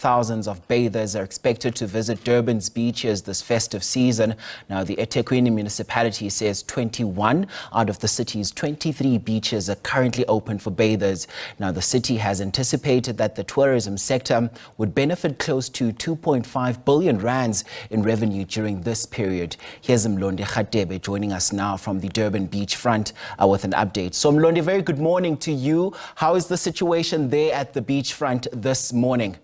thousands of bathers are expected to visit Durban's beaches this festive season. Now, the eThekwini Municipality says 21 out of the city's 23 beaches are currently open for bathers. Now, the city has anticipated that the tourism sector would benefit close to 2.5 billion rands in revenue during this period. Here's Mlondi Radebe joining us now from the Durban Beachfront with an update. So, Mlondi, very good morning to you. How is the situation there at the beachfront this morning?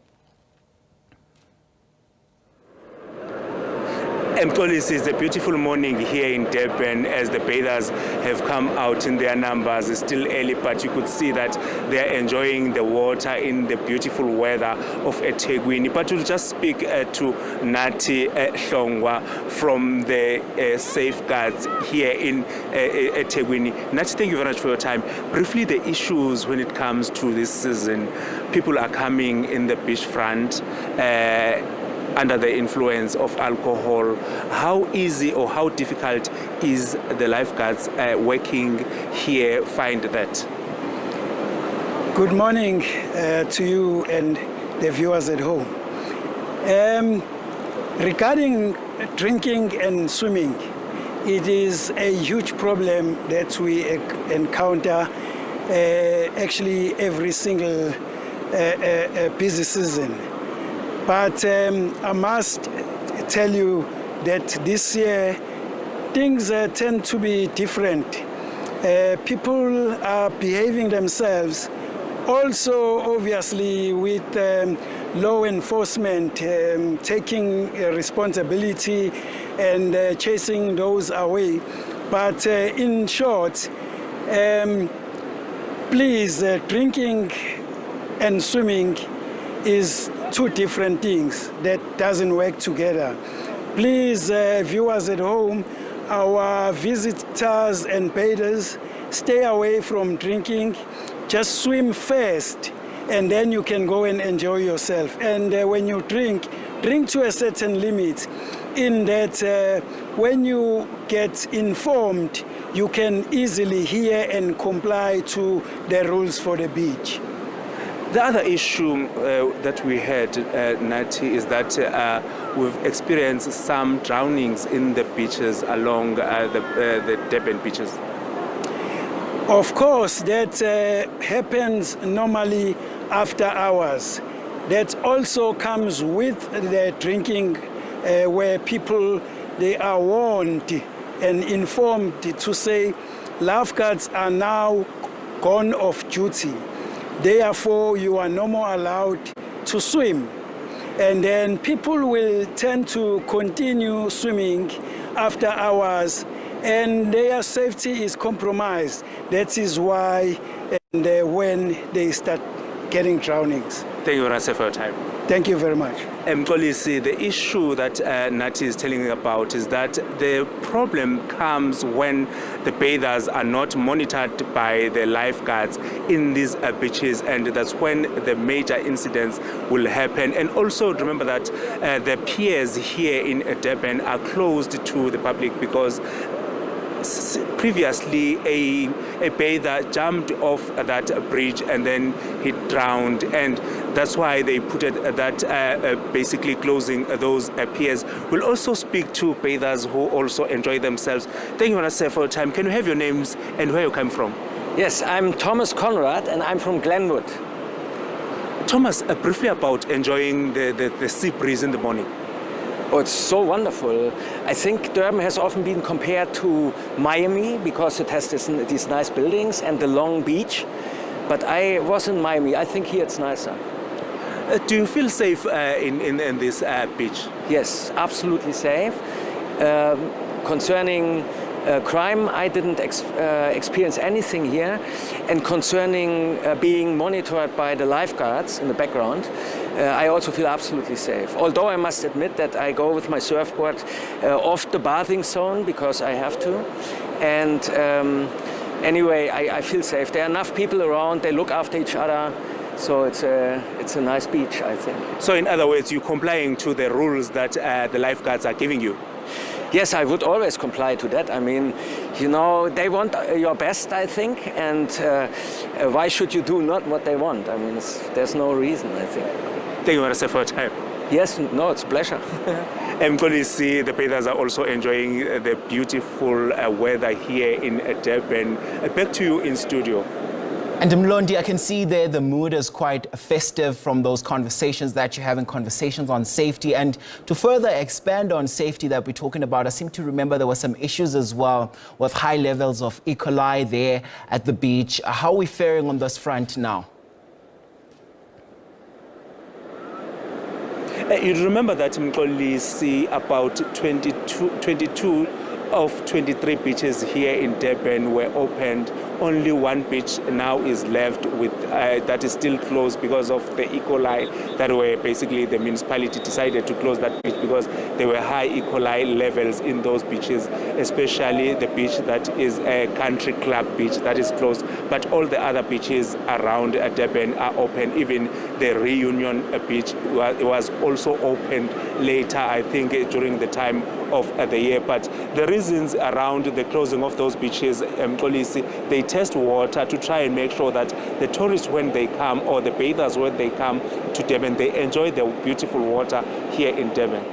Mkolisi, it's a beautiful morning here in Durban as the bathers have come out in their numbers. It's still early, but you could see that they are enjoying the water in the beautiful weather of eThekwini. But we'll just speak to Nati Hlongwa from the Safeguards here in eThekwini. Nati, thank you very much for your time. Briefly, the issues when it comes to this season. People are coming in the beachfront under the influence of alcohol. How easy or how difficult is the lifeguards working here find that? Good morning to you and the viewers at home. Regarding drinking and swimming, it is a huge problem that we encounter actually every single busy season. But I must tell you that this year things tend to be different. People are behaving themselves. Also, obviously, with law enforcement taking responsibility and chasing those away. But in short, please, drinking and swimming is two different things that doesn't work together. Please, viewers at home, our visitors and bathers, stay away from drinking. Just swim first, and then you can go and enjoy yourself. And when you drink to a certain limit, in that when you get informed, you can easily hear and comply to the rules for the beach. The other issue that we had, Nati, is that we've experienced some drownings in the beaches along the Durban beaches. Of course, that happens normally after hours. That also comes with the drinking where people, they are warned and informed to say lifeguards are now gone off duty. Therefore, you are no more allowed to swim. And then people will tend to continue swimming after hours, and their safety is compromised. That is why when they start getting drownings. Thank you very much for your time. Thank you very much. Mkolisi, the issue that Nati is telling you about is that the problem comes when the bathers are not monitored by the lifeguards in these beaches, and that's when the major incidents will happen. And also remember that the piers here in Durban are closed to the public because previously a bather jumped off that bridge and then he drowned, and that's why they put it that basically closing those piers. We'll also speak to bathers who also enjoy themselves. Thank you very much for your time. Can you have your names and where you come from? Yes, I'm Thomas Conrad and I'm from Glenwood. Thomas, briefly about enjoying the sea breeze in the morning. Oh, it's so wonderful. I think Durban has often been compared to Miami because it has these nice buildings and the long beach. But I was in Miami. I think here it's nicer. Do you feel safe in this beach? Yes, absolutely safe. Concerning crime, I didn't experience anything here. And concerning being monitored by the lifeguards in the background, I also feel absolutely safe. Although I must admit that I go with my surfboard off the bathing zone because I have to. And anyway, I feel safe. There are enough people around, they look after each other. So it's a nice beach, I think. So in other words, you're complying to the rules that the lifeguards are giving you? Yes, I would always comply to that. I mean, you know, they want your best, I think, and why should you do not what they want? I mean, there's no reason, I think. Thank you very much for your time. Yes, no, it's a pleasure. See, the bathers are also enjoying the beautiful weather here in Durban. Back to you in studio. And Mlondi, I can see there the mood is quite festive from those conversations that you're having, conversations on safety. And to further expand on safety that we're talking about, I seem to remember there were some issues as well with high levels of E. coli there at the beach. How are we faring on this front now? You remember that Mlondi, see about 22 of 23 beaches here in Durban were opened. Only one beach now is left with that is still closed because of the E. coli that were basically the municipality decided to close that beach because there were high E. coli levels in those beaches, especially the beach that is a country club beach that is closed. But all the other beaches around Durban are open. Even the Reunion beach was also opened later, I think, during the time of the year. But the reasons around the closing of those beaches, police, they test water to try and make sure that the tourists, when they come, or the bathers, when they come to Durban, they enjoy the beautiful water here in Durban.